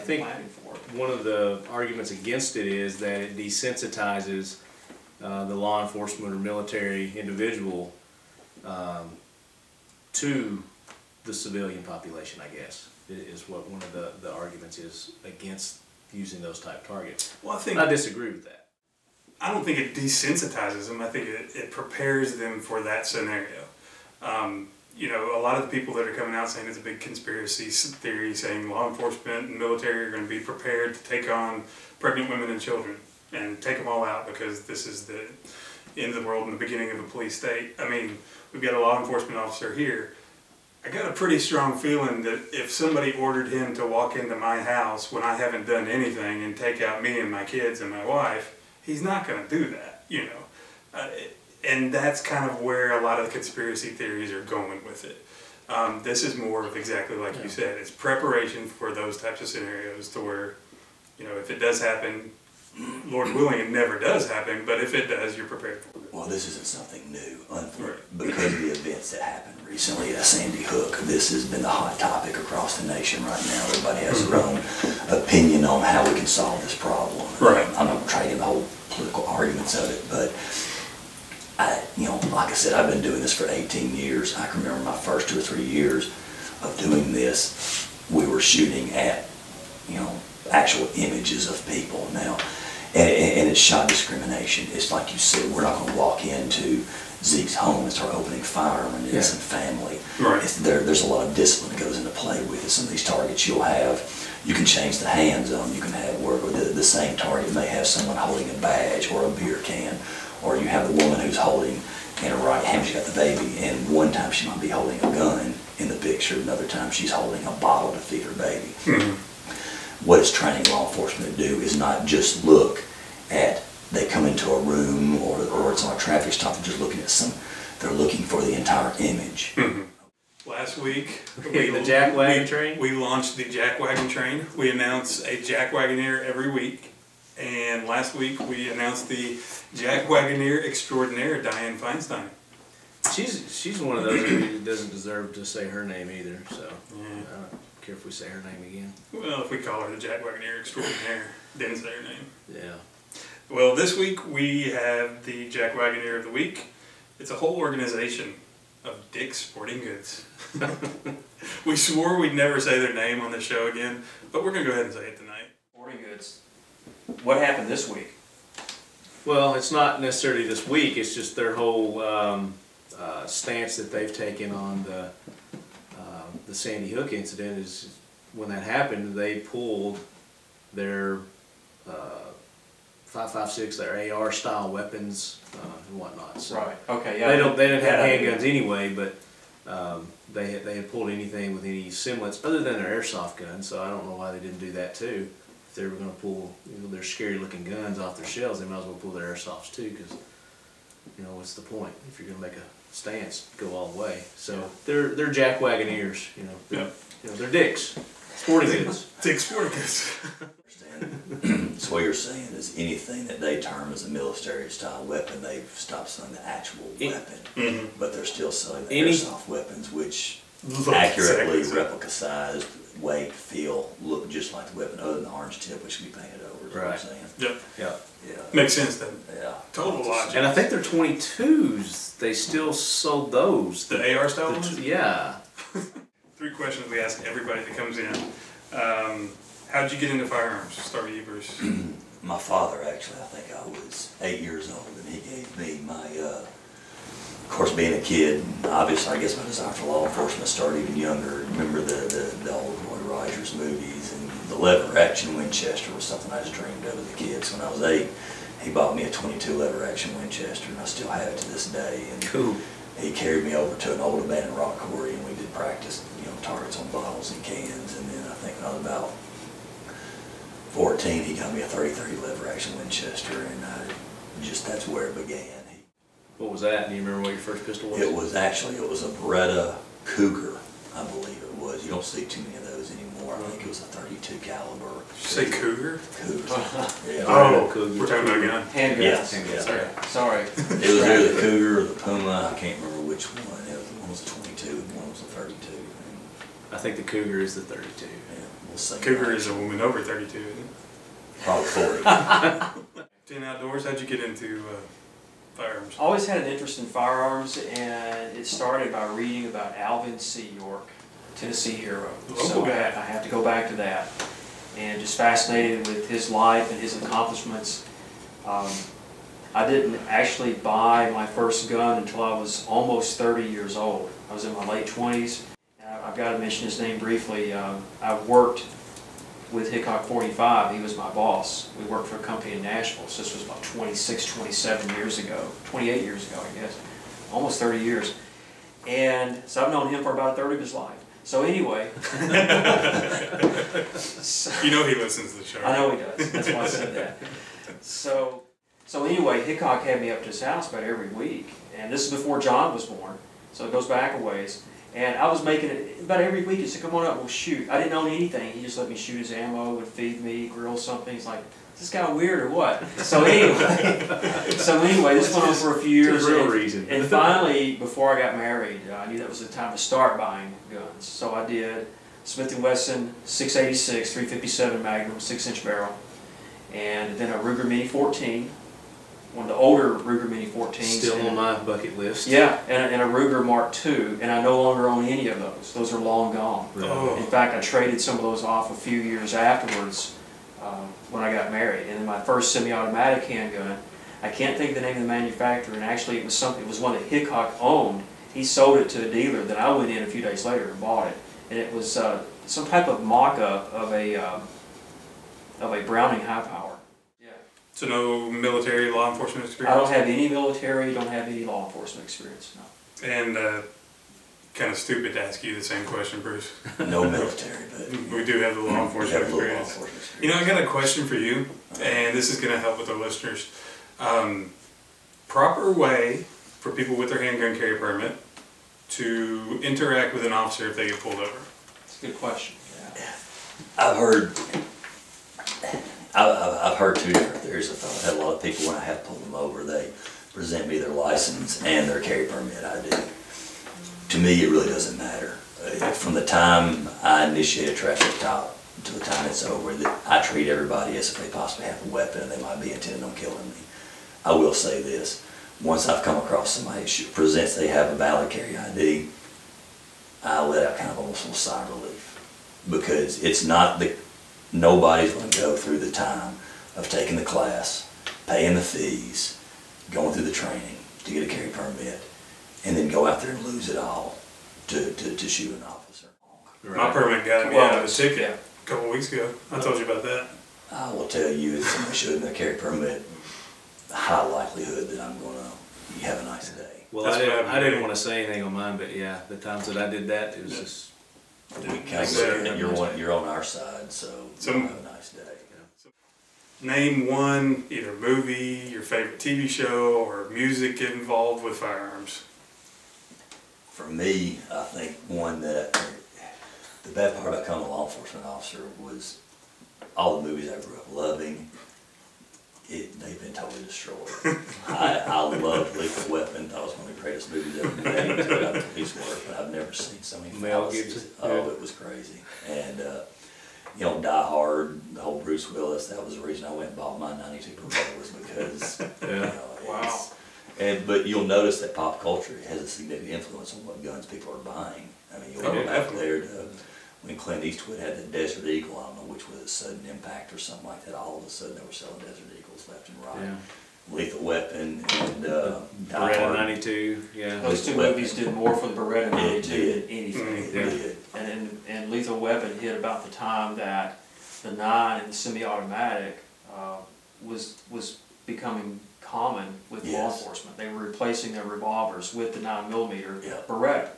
think planning for it. one of the arguments against it is that it desensitizes the law enforcement or military individual to the civilian population, I guess, is what one of the arguments is against using those type targets. Well, I disagree with that. I don't think it desensitizes them. I think it prepares them for that scenario. You know, a lot of the people that are coming out saying it's a big conspiracy theory, saying law enforcement and military are going to be prepared to take on pregnant women and children and take them all out because this is the end of the world and the beginning of a police state. I mean, we've got a law enforcement officer here. I got a pretty strong feeling that if somebody ordered him to walk into my house when I haven't done anything and take out me and my kids and my wife, he's not going to do that, you know. And that's kind of where a lot of the conspiracy theories are going with it. This is more of exactly like you said. It's preparation for those types of scenarios to where, you know, if it does happen, Lord willing, it never does happen, but if it does, you're prepared for it. Well, this isn't something new, because of the events that happened recently at Sandy Hook. This has been the hot topic across the nation right now. Everybody has their own opinion on how we can solve this problem. Right. I'm not trading the whole political arguments of it, but you know, like I said, I've been doing this for 18 years. I can remember my first 2 or 3 years of doing this. We were shooting at, you know, actual images of people now. And it's shot discrimination. It's like you said, we're not going to walk into Zeke's home and start opening fire on an innocent family. Right. There's a lot of discipline that goes into play with it. Some of these targets you'll have, you can change the hands on. You can have where the same target may have someone holding a badge or a beer can, or you have the woman who's holding in her right hand, she's got the baby, and one time she might be holding a gun in the picture, another time she's holding a bottle to feed her baby. What it's training law enforcement to do is not just look at, they come into a room or it's on a traffic stop and just looking at they're looking for the entire image. Last week, The Jack Wagon train? We launched the Jack Wagon train. We announce a Jack Wagoneer every week. And last week we announced the Jack Wagoneer Extraordinaire, Diane Feinstein. She's one of those who doesn't deserve to say her name either, so I don't care if we say her name again. Well, if we call her the Jack Wagoneer Extraordinaire, then say her name. Yeah. Well, this week we have the Jack Wagoneer of the Week. It's a whole organization of Dick's Sporting Goods. We swore we'd never say their name on the show again, but we're going to go ahead and say it tonight. Sporting Goods. What happened this week? Well, it's not necessarily this week. It's just their whole stance that they've taken on the Sandy Hook incident. Is when that happened, they pulled their 5.56, their AR style weapons and whatnot. So right. Okay. Yeah. They didn't have handguns anyway, but they had pulled anything with any semblance other than their airsoft guns. So I don't know why they didn't do that too. If they were going to pull, you know, their scary looking guns off their shelves, they might as well pull their airsofts too, because, you know, what's the point if you're going to make a stance, go all the way. So they're Jack Wagoneers, you know. You know, they're Dick's Sporting Goods. Dick's Sporting Goods. So what you're saying is anything that they term as a military style weapon, they've stopped selling the actual weapon, but they're still selling the airsoft weapons, which accurately replica sized, weight, feel, look just like the weapon, other than the orange tip, which can be painted over. Is what I'm saying. Yep. Yeah. Makes sense then. Yeah. Total logic. And I think they're 22s. They still sold those. The AR style ones? Yeah. 3 questions we ask everybody that comes in. How did you get into firearms? Start with you, Bruce. My father, actually, I think I was 8 years old, and he gave me my, of course, being a kid, obviously, I guess my desire for law enforcement started even younger. Remember the old Roy Rogers movies, and the lever action Winchester was something I just dreamed of as a kid. So when I was 8, he bought me a .22 lever action Winchester, and I still have it to this day. And cool. He carried me over to an old abandoned rock quarry, and we did practice, you know, targets on bottles and cans. And then I think when I was about 14, he got me a .30-30 lever action Winchester, and that's where it began. What was that? Do you remember what your first pistol was? It was a Beretta Cougar, I believe it was. You don't see too many of those anymore. I think it was a .32 caliber. Did you say Cougar? Cougar. Yeah. Oh, Cougar. We're talking about a gun. Handguns. Yes. Yeah. Sorry. It was either the Cougar or the Puma. I can't remember which one. One was a .22 and one was a .32. I think the Cougar is the .32. Yeah. the same. Cougar is a woman over 32, isn't it? Probably 40. 10 outdoors, how'd you get into firearms? I always had an interest in firearms, and it started by reading about Alvin C. York, Tennessee hero. Local guy. I have to go back to that, and just fascinated with his life and his accomplishments. I didn't actually buy my first gun until I was almost 30 years old. I was in my late 20s. I've got to mention his name briefly. I worked with Hickok 45. He was my boss. We worked for a company in Nashville. So this was about 26, 27 years ago, 28 years ago, I guess. Almost 30 years. And so I've known him for about a third of his life. So anyway. You know he listens to the show. I know he does. That's why I said that. So anyway, Hickok had me up to his house about every week. And this is before John was born. So it goes back a ways. And I was making it about every week. He said, come on up, we'll shoot. I didn't own anything. He just let me shoot his ammo, would feed me, grill something. He's like, is this guy weird or what? So anyway, this went on for a few years. The real reason. And finally, before I got married, I knew that was the time to start buying guns. So I did Smith & Wesson 686, 357 Magnum, 6-inch barrel. And then a Ruger Mini 14. One of the older Ruger Mini 14s. Still on my bucket list. Yeah, and a Ruger Mark II, and I no longer own any of those. Those are long gone. Oh. In fact, I traded some of those off a few years afterwards when I got married. And then my first semi-automatic handgun, I can't think of the name of the manufacturer, and actually it was one that Hickok owned. He sold it to a dealer, then I went in a few days later and bought it. And it was some type of mock-up of a Browning high power. So no military law enforcement I experience? don't have any military, don't have any law enforcement experience, no. And kind of stupid to ask you the same question, Bruce. No military, but We do have the law we enforcement have a little law experience. enforcement experience. You know, I got a question for you, and this is going to help with our listeners. Proper way for people with their handgun carry permit to interact with an officer if they get pulled over. It's a good question. Yeah. I've heard two different theories. I've had a lot of people, when I have pulled them over, they present me their license and their carry permit ID. To me, it really doesn't matter. From the time I initiate a traffic stop to the time it's over, I treat everybody as if they possibly have a weapon and they might be intending on killing me. I will say this, once I've come across somebody who presents they have a valid carry ID, I let out kind of almost a sigh of relief. Because it's not nobody's going to go through the time of taking the class, paying the fees, going through the training to get a carry permit, and then go out there and lose it all to shoot an officer. My permit got me out of a ticket a couple weeks ago. I told you about that. I will tell you, if somebody showed me a carry permit, high likelihood that I'm going to have a nice day. Well, That's I didn't want to say anything on mine, but yeah, the times that I did that, it was just. We kind of look at you're on our side, so have a nice day. Name one, either movie, your favorite TV show, or music involved with firearms. For me, I think one that the bad part about becoming a law enforcement officer was all the movies I grew up loving. They've been totally destroyed. I loved Lethal Weapon. That was one of the greatest movies ever made. It got police work, but I've never seen so many Mel fallacies. Gibson. Oh, it was crazy. And you know, Die Hard, the whole Bruce Willis. That was the reason I went and bought my '92 Corvette, was because you know, Wow. But you'll notice that pop culture has a significant influence on what guns people are buying. I mean, you'll go back there to when Clint Eastwood had the Desert Eagle, I don't know which was a Sudden Impact or something like that, all of a sudden they were selling Desert Eagles left and right. Yeah. Lethal Weapon and Beretta 92, yeah. Those two movies did more for the Beretta 92 than anything. Yeah. And Lethal Weapon hit about the time that the 9 and the semi-automatic was becoming common with law enforcement. They were replacing their revolvers with the 9mm Yeah. Beretta.